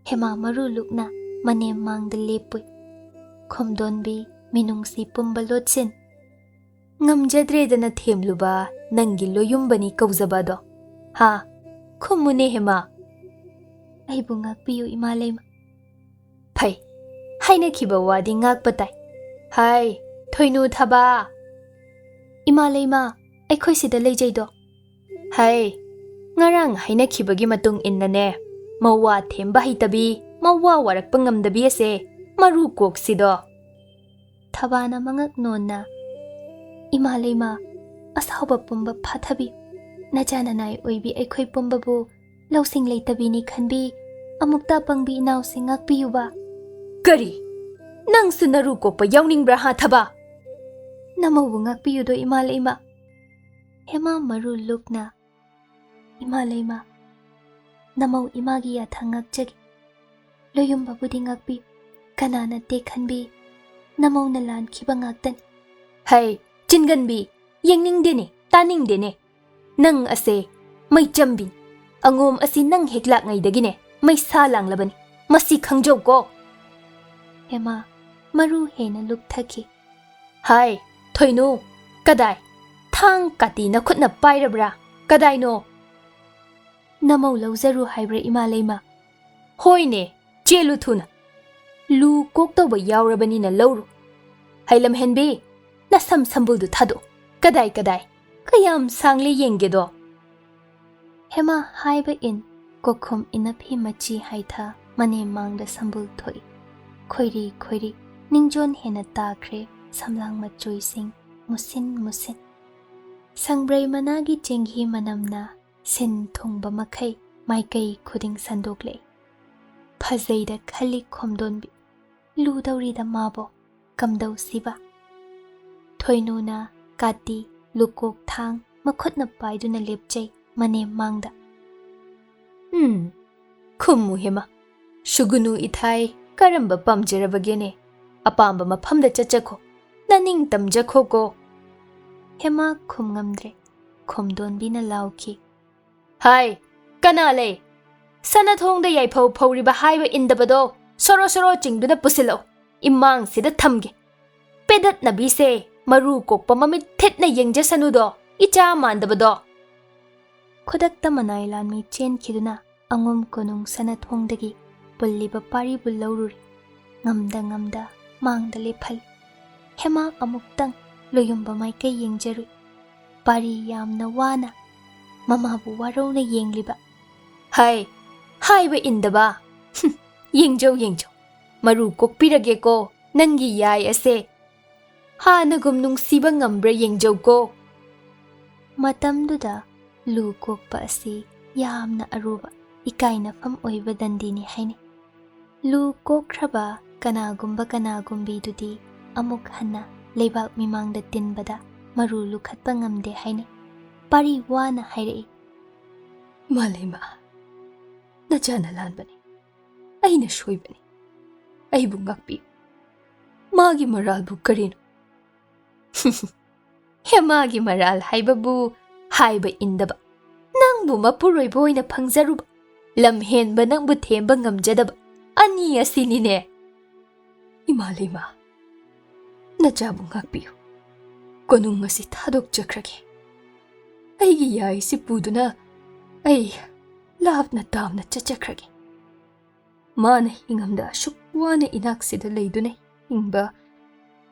ꯍꯦꯃꯥ ꯃꯔꯨ ꯂꯨꯛꯅ ꯃꯅꯦꯝ ꯃꯥꯡꯗ ꯂꯦꯞꯄꯨꯏ ꯈꯣꯝꯗꯣꯟꯕꯤ ꯃꯤꯅꯨꯡꯁꯤ ꯄꯨꯝꯕ ꯂꯣꯠꯁꯤꯟ
ꯉꯝꯖꯗ꯭ꯔꯦꯗꯅ ꯊꯦꯝꯂꯨꯕ ꯅꯪꯒꯤ ꯂꯣꯌꯨꯝꯕꯅꯤ ꯀꯧꯖꯕꯗꯣ ꯍꯥ ꯈꯨꯝꯃꯨꯅꯦ ꯍꯦꯃꯥ
ꯑꯩꯕꯨ ꯉꯥꯛꯄꯤꯌꯨ ꯏꯃꯥ ꯂꯩꯃ
ꯐꯩ ꯍꯥꯏꯅꯈꯤꯕ ꯋꯥꯗꯤ ꯉꯥꯛꯄ ꯇꯥꯏ ꯍꯥꯏ ꯊꯣꯏꯅꯨ ꯊꯕꯥ
ꯏꯃꯥ ꯂꯩꯃ ꯑꯩꯈꯣꯏ ꯁꯤꯗ ꯂꯩꯖꯩꯗꯣ
ꯍꯥꯏ ꯉꯔꯥꯡ ꯍꯥꯏꯅꯈꯤꯕꯒꯤ ꯃꯇꯨꯡ ꯏꯟꯅꯅꯦ ꯃꯧꯋꯥ ꯊꯦꯝꯕ ꯍꯩꯇꯕꯤ ꯃꯧꯋꯥ ꯋꯥꯔꯛꯄ ꯉꯝꯗꯕꯤ ꯑꯁꯦ ꯃꯔꯨ ꯀꯣꯛꯁꯤꯗꯣ
ꯊꯕꯥꯅ ꯃꯉꯛ ꯅꯣꯟꯅ ꯏꯃꯥ ꯂꯩꯃ ꯑꯁꯥꯎꯕ ꯄꯨꯝꯕ ꯐꯥꯊꯕꯤ ꯅꯆꯥ ꯅꯅꯥꯏ ꯑꯣꯏꯕꯤ ꯑꯩꯈꯣꯏ ꯄꯨꯝꯕꯕꯨ ꯂꯧꯁꯤꯡ ꯂꯩꯇꯕꯤꯅꯤ ꯈꯟꯕꯤ ꯑꯃꯨꯛꯇ ꯑꯄꯪꯕꯤ ꯏꯅꯥꯎꯁꯤꯡ ꯉꯥꯛꯄꯤꯌꯨꯕ
ꯀꯔꯤ ꯅꯪꯁꯨ ꯅꯔꯨ ꯀꯣꯛꯄ ꯌꯥꯎꯅꯤꯡꯕ꯭ꯔꯥ ꯍꯥ ꯊꯕꯥ
ꯅꯃꯧꯕꯨ ꯉꯥꯛꯄꯤꯌꯨꯗꯣ ꯏꯃꯥ ꯂꯩꯃ ꯍꯦꯃꯥ ꯃꯔꯨ ꯂꯨꯛꯅ ꯏꯃꯥ ꯂꯩꯃ ꯅꯃꯧ ꯏꯃꯥꯒꯤ ꯌꯥꯊꯪ ꯉꯥꯛꯆꯒꯦ ꯂꯣꯌꯨꯝꯕꯕꯨꯗꯤ ꯉꯥꯛꯄꯤꯌꯨ ꯀꯅꯥ ꯅꯠꯇꯦ ꯈꯟꯕꯤ ꯅꯃꯧꯅ ꯂꯥꯟꯈꯤꯕ ꯉꯥꯛꯇꯅꯤ
ꯍꯩ ꯆꯤꯟꯒꯟꯕꯤ ꯌꯦꯡꯅꯤꯡꯗꯦꯅꯦ ꯇꯥꯅꯤꯡꯗꯦꯅꯦ ꯅꯪ ꯑꯁꯦ ꯃꯩꯆꯝꯕꯤꯅꯤ ꯑꯉꯣꯝ ꯑꯁꯤ ꯅꯪ ꯍꯦꯛ ꯂꯥꯛꯉꯩꯗꯒꯤꯅꯦ ꯃꯩꯁꯥ ꯂꯥꯡꯂꯕꯅꯤ ꯃꯁꯤ ꯈꯪꯖꯧꯀꯣ
ꯍꯦꯃꯥ ꯃꯔꯨ ꯍꯦꯟꯅ ꯂꯨꯛꯊꯈꯤ
ꯍꯥꯏ ꯊꯣꯏꯅꯨ ꯀꯗꯥꯏ ꯊꯥꯡ ꯀꯥꯇꯤꯅ ꯈꯨꯠꯅ ꯄꯥꯏꯔꯕ꯭ꯔꯥ ꯀꯗꯥꯏꯅꯣ
ꯅꯃꯧ ꯂꯧꯖꯔꯨ ꯍꯥꯏꯕ꯭ꯔꯥ ꯏꯃꯥ ꯂꯩꯃ
ꯍꯣꯏꯅꯦ ꯆꯦꯜꯂꯨ ꯊꯨꯅ ꯂꯨ ꯀꯣꯛꯇꯧꯕ ꯌꯥꯎꯔꯕꯅꯤꯅ ꯂꯧꯔꯨ ꯍꯩꯂꯝꯍꯦꯟꯕꯤ ꯅꯁꯝ ꯁꯝꯕꯨꯜꯗꯨ ꯊꯥꯗꯣꯛ ꯀꯗꯥꯏ ꯀꯌꯥꯝ ꯁꯥꯡꯂꯦ ꯌꯦꯡꯒꯦꯗꯣ
ꯍꯦꯃꯥ ꯍꯥꯏꯕ ꯏꯟ ꯀꯣꯛꯈꯨꯝ ꯏꯟꯅꯐꯤ ꯃꯆꯤ ꯍꯥꯏꯊ ꯃꯅꯦꯝ ꯃꯥꯡꯗ ꯁꯝꯕꯨꯜ ꯊꯣꯛꯏ ꯈꯣꯏꯔꯤ ꯅꯤꯡꯖꯣꯟ ꯍꯦꯟꯅ ꯇꯥꯈ꯭ꯔꯦ ꯁꯝꯂꯥꯡ ꯃꯆꯨꯏꯁꯤꯡ ꯃꯨꯁꯤꯟ ꯁꯪꯕ꯭ꯔꯩ ꯃꯅꯥꯒꯤ ꯆꯦꯡꯍꯤ ꯃꯅꯝꯅ ꯁꯤꯟ ꯊꯨꯡꯕ ꯃꯈꯩ ꯃꯥꯏꯀꯩ ꯈꯨꯗꯤꯡ ꯁꯟꯗꯣꯛꯂꯛꯏ ꯐꯖꯩꯗ ꯈꯜꯂꯤ ꯈꯣꯝꯗꯣꯟꯕꯤ ꯂꯨꯗꯧꯔꯤꯗ ꯃꯥꯕꯣ ꯀꯝꯗꯧꯁꯤꯕ ꯊꯣꯏꯅꯨꯅ ꯀꯥꯇꯤ ꯂꯨꯀꯣꯛ ꯊꯥꯡ ꯃꯈꯨꯠꯅ ꯄꯥꯏꯗꯨꯅ ꯂꯦꯞꯆꯩ ꯃꯅꯦꯝ ꯃꯥꯡꯗ
ꯈꯨꯝꯃꯨ ꯍꯦꯃꯥ ꯁꯨꯒꯨꯅꯨ ꯏꯊꯥꯏ ꯀꯔꯝꯕ ꯄꯥꯝꯖꯔꯕꯒꯦꯅꯦ ꯑꯄꯥꯝꯕ ꯃꯐꯝꯗ ꯆꯠꯆꯈꯣ, ꯅꯅꯤꯡ ꯇꯝꯖꯈꯣꯀꯣ꯫
ꯍꯦꯃꯥ ꯈꯨꯝ ꯉꯝꯗ꯭ꯔꯦ꯫ ꯈꯣꯝꯗꯣꯟꯕꯤꯅ ꯂꯥꯎꯈꯤ,
ꯍꯥꯏ, ꯀꯅꯥ ꯂꯩ? ꯁꯅꯊꯣꯡꯗ ꯌꯥꯏꯐꯧ ꯐꯧꯔꯤꯕ ꯍꯥꯏꯕ ꯏꯟꯗꯕꯗꯣ ꯁꯣꯔꯣ ꯁꯣꯔꯣ ꯆꯤꯡꯗꯨꯅ ꯄꯨꯁꯤꯜꯂꯛꯎ, ꯏꯃꯥꯡꯁꯤꯗ ꯊꯝꯒꯦ꯫ ꯄꯦꯗꯠꯅꯕꯤꯁꯦ ꯃꯔꯨ ꯀꯣꯛꯄ ꯃꯃꯤꯠ ꯊꯤꯠꯅ ꯌꯦꯡꯖꯁꯅꯨꯗꯣ, ꯏꯆꯥ ꯃꯥꯟꯗꯕꯗꯣ꯫
ꯈꯨꯗꯛꯇ ꯃꯅꯥꯏ ꯂꯥꯟꯃꯤ ꯆꯦꯟꯈꯤꯗꯨꯅ ꯑꯉꯨꯝ ꯀꯣꯅꯨꯡ ꯁꯅꯊꯣꯡꯗꯒꯤ ꯄꯨꯜꯂꯤꯕ ꯄꯥꯔꯤꯕꯨ ꯂꯧꯔꯨꯔꯤ꯫ ꯉꯝꯗ ꯉꯝꯗ ꯃꯥꯡꯗ ꯂꯦꯞꯍꯜꯂꯤ꯫ ꯍꯦꯃꯥ ꯑꯃꯨꯛꯇꯪ ꯂꯣꯌꯨꯝꯕ ꯃꯥꯏꯀꯩ ꯌꯦꯡꯖꯔꯨꯏ꯫ ꯄꯥꯔꯤ ꯌꯥꯝꯅ ꯋꯥꯅ ꯃꯃꯥꯕꯨ ꯋꯥꯔꯧꯅ ꯌꯦꯡꯂꯤꯕ꯫
ꯍꯥꯏ, ꯍꯥꯏꯕ ꯏꯟꯗꯕ, ꯌꯦꯡꯖꯧ ꯌꯦꯡꯖꯧ, ꯃꯔꯨ ꯀꯣꯛꯄꯤꯔꯒꯦꯀꯣ ꯅꯪꯒꯤ ꯌꯥꯏ ꯑꯁꯦ꯫ ꯍꯥꯟꯅꯒꯨꯝ ꯅꯨꯡꯁꯤꯕ ꯉꯝꯕ꯭ꯔꯥ ꯌꯦꯡꯖꯧꯀꯣ꯫
ꯃꯇꯝꯗꯨꯗ ꯂꯨ ꯀꯣꯛꯄ ꯑꯁꯤ ꯌꯥꯝꯅ ꯑꯔꯨꯕ ꯏꯀꯥꯏꯅꯐꯝ ꯑꯣꯏꯕ ꯗꯟꯗꯤꯅꯤ ꯍꯥꯏꯅꯩ꯫ ꯂꯨ ꯀꯣꯛꯈ꯭ꯔꯕ ꯀꯅꯥꯒꯨꯝꯕꯤꯗꯨꯗꯤ ꯑꯃꯨꯛ ꯍꯟꯅ ꯂꯩꯕꯥꯛ ꯃꯤꯃꯥꯡꯗ ꯇꯤꯟꯕꯗ ꯃꯔꯨ ꯂꯨꯈꯠꯄ ꯉꯝꯗꯦ ꯍꯥꯏꯅꯩ꯫ ꯄꯥꯔꯤ ꯋꯥꯅ ꯍꯥꯏꯔꯛꯏ,
ꯏꯃꯥꯂꯩꯃ, ꯅꯆꯥꯅ ꯂꯥꯟꯕꯅꯤ, ꯑꯩꯅ ꯁꯣꯏꯕꯅꯤ, ꯑꯩꯕꯨ ꯉꯥꯛꯄꯤꯌꯨ꯫ ꯃꯥꯒꯤ ꯃꯔꯥꯜꯕꯨ ꯀꯔꯤꯅꯣ? ꯍꯦꯃꯥꯒꯤ ꯃꯔꯥꯜ ꯍꯥꯏꯕꯕꯨ ꯍꯥꯏꯕ ꯏꯟꯗꯕ, ꯅꯪꯕꯨ ꯃꯄꯨꯔꯣꯏꯕ ꯑꯣꯏꯅ ꯐꯪꯖꯔꯨꯕ, ꯂꯝꯍꯦꯟꯕ ꯅꯪꯕꯨ ꯊꯦꯝꯕ ꯉꯝꯖꯗꯕ ꯑꯅꯤ ꯑꯁꯤꯅꯤꯅꯦ꯫ ꯏꯃꯥꯂꯩꯃ, ꯅꯆꯥꯕꯨ ꯉꯥꯛꯄꯤꯌꯨ, ꯀꯣꯅꯨꯡ ꯑꯁꯤ ꯊꯥꯗꯣꯛꯆꯈ꯭ꯔꯒꯦ꯫ ꯑꯩꯒꯤ ꯌꯥꯏꯁꯤ ꯄꯨꯗꯨꯅ ꯑꯩ ꯂꯥꯞꯅ ꯇꯥꯝꯅ ꯆꯠꯆꯈ꯭ꯔꯒꯦ꯫ ꯃꯥꯅ ꯍꯤꯡꯉꯝꯗ ꯑꯁꯨꯛ ꯋꯥꯅ ꯏꯅꯥꯛꯁꯤꯗ ꯂꯩꯗꯨꯅ ꯍꯤꯡꯕ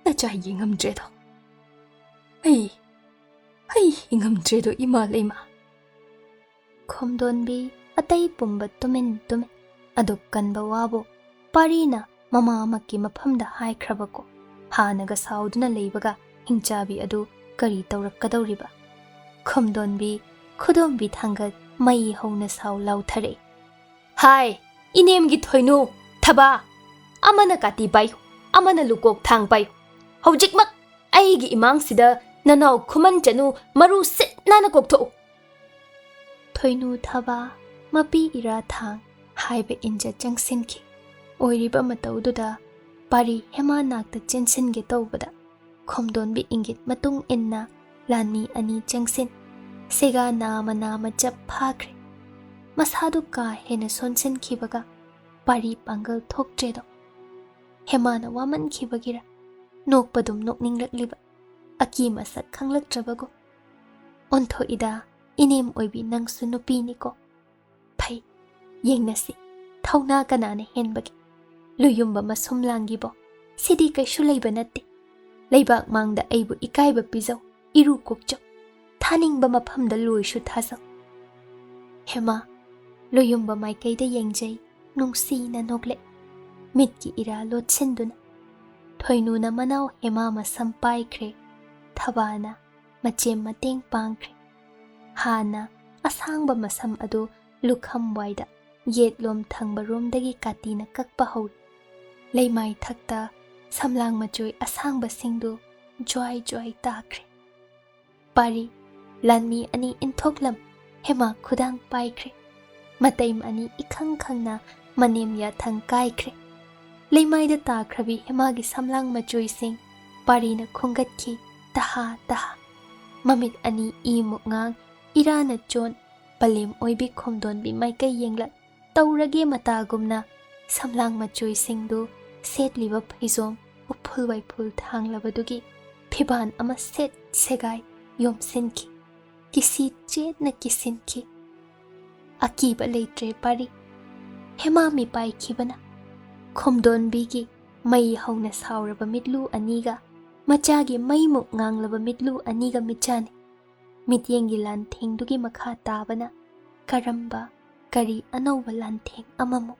ꯅꯆꯥ ꯌꯦꯡꯉꯝꯗ꯭ꯔꯦꯗꯣ꯫ ꯑꯩ ꯍꯤꯡꯉꯝꯗ꯭ꯔꯦꯗꯣ ꯏꯃꯥꯂꯩꯃ꯫
ꯈꯣꯝꯗꯣꯟꯕꯤ ꯑꯇꯩ ꯄꯨꯝꯕ ꯇꯨꯃꯤꯟ ꯇꯨꯃꯤꯟ꯫ ꯑꯗꯨꯛ ꯀꯟꯕ ꯋꯥꯕꯨ ꯄꯥꯔꯤꯅ ꯃꯃꯥꯃꯛꯀꯤ ꯃꯐꯝꯗ ꯍꯥꯏꯈ꯭ꯔꯕꯀꯣ꯫ ꯍꯥꯟꯅꯒ ꯁꯥꯎꯗꯨꯅ ꯂꯩꯕꯒ ꯍꯤꯡꯆꯥꯕꯤ ꯑꯗꯨ ꯀꯔꯤ ꯇꯧꯔꯛꯀꯗꯧꯔꯤꯕ? ꯈꯣꯝꯗꯣꯟꯕꯤ ꯈꯨꯗꯣꯝꯕꯤ ꯊꯥꯡꯒꯠ ꯃꯩ ꯍꯧꯅ ꯁꯥꯎ ꯂꯥꯎꯊꯔꯛꯏ,
ꯍꯥꯏ, ꯏꯅꯦꯝꯒꯤ ꯊꯣꯏꯅꯨ, ꯊꯕꯥ, ꯑꯃꯅ ꯀꯥꯇꯤ ꯄꯥꯏꯌꯨ, ꯑꯃꯅ ꯂꯨꯀꯣꯛ ꯊꯥꯡ ꯄꯥꯏꯌꯨ꯫ ꯍꯧꯖꯤꯛꯃꯛ ꯑꯩꯒꯤ ꯏꯃꯥꯡꯁꯤꯗ ꯅꯅꯥꯎ ꯈꯨꯃꯟ ꯆꯅꯨ ꯃꯔꯨ ꯁꯤꯠ ꯅꯥꯟꯅ ꯀꯣꯛꯊꯣꯛꯎ꯫
ꯊꯣꯏꯅꯨ ꯊꯕꯥ ꯃꯄꯤ ꯏꯔꯥ ꯊꯥꯡ ꯍꯥꯏꯕ ꯏꯟꯖ ꯆꯪꯁꯤꯟꯈꯤ꯫ ꯑꯣꯏꯔꯤꯕ ꯃꯇꯧꯗꯨꯗ ꯄꯥꯔꯤ ꯍꯦꯃꯥ ꯅꯥꯛꯇ ꯆꯦꯟꯁꯤꯟꯒꯦ ꯇꯧꯕꯗ ꯈꯣꯝꯗꯣꯟꯕꯤ ꯏꯪꯒꯤꯠ ꯃꯇꯨꯡ ꯏꯟꯅ ꯂꯥꯟꯃꯤ ꯑꯅꯤ ꯆꯪꯁꯤꯟ ꯁꯦꯒꯥ ꯅꯥꯃ ꯆꯞ ꯐꯥꯈ꯭ꯔꯦ꯫ ꯃꯁꯥꯗꯨ ꯀꯥ ꯍꯦꯟꯅ ꯁꯣꯟꯁꯤꯟꯈꯤꯕꯒ ꯄꯥꯔꯤ ꯄꯥꯡꯒꯜ ꯊꯣꯛꯇ꯭ꯔꯦꯗꯣ꯫ ꯍꯦꯃꯥꯅ ꯋꯥꯃꯟꯈꯤꯕꯒꯤꯔ ꯅꯣꯛꯄꯗꯨꯝ ꯅꯣꯛꯅꯤꯡꯂꯛꯂꯤꯕ, ꯑꯀꯤ ꯃꯁꯛ ꯈꯪꯂꯛꯇ꯭ꯔꯕꯒꯨꯝ꯫ ꯑꯣꯟꯊꯣꯛꯏꯗ ꯏꯅꯦꯝ ꯑꯣꯏꯕꯤ, ꯅꯪꯁꯨ ꯅꯨꯄꯤꯅꯤꯀꯣ꯫ ꯐꯩ, ꯌꯦꯡꯅꯁꯤ ꯊꯧꯅꯥ ꯀꯅꯥꯅ ꯍꯦꯟꯕꯒꯦ꯫ ꯂꯨꯌꯨꯝꯕ ꯃꯁꯨꯝ ꯂꯥꯡꯒꯤꯕꯣ, ꯁꯤꯗꯤ ꯀꯩꯁꯨ ꯂꯩꯕ ꯅꯠꯇꯦ꯫ ꯂꯩꯕꯥꯛ ꯃꯥꯡꯗ ꯑꯩꯕꯨ ꯏꯀꯥꯏꯕ ꯄꯤꯖꯧ, ꯏꯔꯨ ꯀꯣꯛꯆꯧ, ꯊꯥꯅꯤꯡꯕ ꯃꯐꯝꯗ ꯂꯣꯏꯁꯨ ꯊꯥꯖꯧ꯫ ꯍꯦꯃꯥ ꯂꯨꯌꯨꯝꯕ ꯃꯥꯏꯀꯩꯗ ꯌꯦꯡꯖꯩ, ꯅꯨꯡꯁꯤꯅ ꯅꯣꯛꯂꯛꯏ, ꯃꯤꯠꯀꯤ ꯏꯔꯥ ꯂꯣꯠꯁꯤꯟꯗꯨꯅ꯫ ꯊꯣꯏꯅꯨꯅ ꯃꯅꯥꯎ ꯍꯦꯃꯥ ꯃꯁꯝ ꯄꯥꯏꯈ꯭ꯔꯦ, ꯊꯕꯥꯅ ꯃꯆꯦꯝ ꯃꯇꯦꯡ ꯄꯥꯡꯈ꯭ꯔꯦ꯫ ꯍꯥꯟꯅ ꯑꯁꯥꯡꯕ ꯃꯁꯝ ꯑꯗꯨ ꯂꯨꯈꯝ ꯋꯥꯏꯗ ꯌꯦꯠꯂꯣꯝ ꯊꯪꯕ ꯔꯣꯝꯗꯒꯤ ꯀꯥꯇꯤꯅ ꯀꯛꯄ ꯍꯧꯔꯤ꯫ ꯂꯩꯃꯥꯏ ꯊꯛꯇ ꯁꯝꯂꯥꯡ ꯃꯆꯣꯏ ꯑꯁꯥꯡꯕꯁꯤꯡꯗꯨ ꯖ꯭ꯋꯥꯏ ꯖ꯭ꯋꯥꯏ ꯇꯥꯈ꯭ꯔꯦ꯫ ꯄꯥꯔꯤ ꯂꯥꯟꯃꯤ ꯑꯅꯤ ꯏꯟꯊꯣꯛꯂꯝ ꯍꯦꯃꯥ ꯈꯨꯗꯥꯡ ꯄꯥꯏꯈ꯭ꯔꯦ꯫ ꯃꯇꯩꯝ ꯑꯅꯤ ꯏꯈꯪ ꯈꯪꯅ ꯃꯅꯦꯝ ꯌꯥꯊꯪ ꯀꯥꯏꯈ꯭ꯔꯦ꯫ ꯂꯩꯃꯥꯏꯗ ꯇꯥꯈ꯭ꯔꯕꯤ ꯍꯦꯃꯥꯒꯤ ꯁꯝꯂꯥꯡ ꯃꯆꯣꯏꯁꯤꯡ ꯄꯥꯔꯤꯅ ꯈꯨꯡꯒꯠꯈꯤ ꯇꯍꯥ ꯇꯍꯥ꯫ ꯃꯃꯤꯠ ꯑꯅꯤ ꯏ ꯃꯨꯛꯉꯥꯡ, ꯏꯔꯥꯅ ꯆꯣꯟ, ꯄꯂꯦꯝ ꯑꯣꯏꯕꯤ ꯈꯣꯝꯗꯣꯟꯕꯤ ꯃꯥꯏꯀꯩ ꯌꯦꯡꯂꯛ ꯇꯧꯔꯒꯦ ꯃꯇꯥꯒꯨꯝꯅ ꯁꯝꯂꯥꯡ ꯃꯆꯣꯏꯁꯤꯡꯗꯨ ꯁꯦꯠꯂꯤꯕ ꯐꯩꯖꯣꯝ ꯎꯐꯨꯜ ꯋꯥꯏꯐꯨꯜ ꯊꯥꯡꯂꯕꯗꯨꯒꯤ ꯐꯤꯕꯥꯟ ꯑꯃ ꯁꯦꯠ ꯁꯦꯒꯥꯏ ꯌꯣꯝꯁꯤꯟꯈꯤ꯫ ꯀꯤꯁꯤ ꯆꯦꯠꯅ ꯀꯤꯁꯤꯟꯈꯤ꯫ ꯑꯀꯤꯕ ꯂꯩꯇ꯭ꯔꯦ ꯄꯥꯔꯤ, ꯍꯦꯃꯥ ꯃꯤꯄꯥꯏꯈꯤꯕꯅ꯫ ꯈꯣꯝꯗꯣꯟꯕꯤꯒꯤ ꯃꯩ ꯍꯧꯅ ꯁꯥꯎꯔꯕ ꯃꯤꯠꯂꯨ ꯑꯅꯤꯒ ꯃꯆꯥꯒꯤ ꯃꯩꯃꯨꯛ ꯉꯥꯡꯂꯕ ꯃꯤꯠꯂꯨ ꯑꯅꯤꯒ ꯃꯤꯠꯆꯥꯅꯤ꯫ ꯃꯤꯠꯌꯦꯡꯒꯤ ꯂꯥꯟꯊꯦꯡꯗꯨꯒꯤ ꯃꯈꯥ ꯇꯥꯕꯅ ꯀꯔꯤ ꯑꯅꯧꯕ ꯂꯥꯟꯊꯦꯡ ꯑꯃꯃꯨꯛ꯫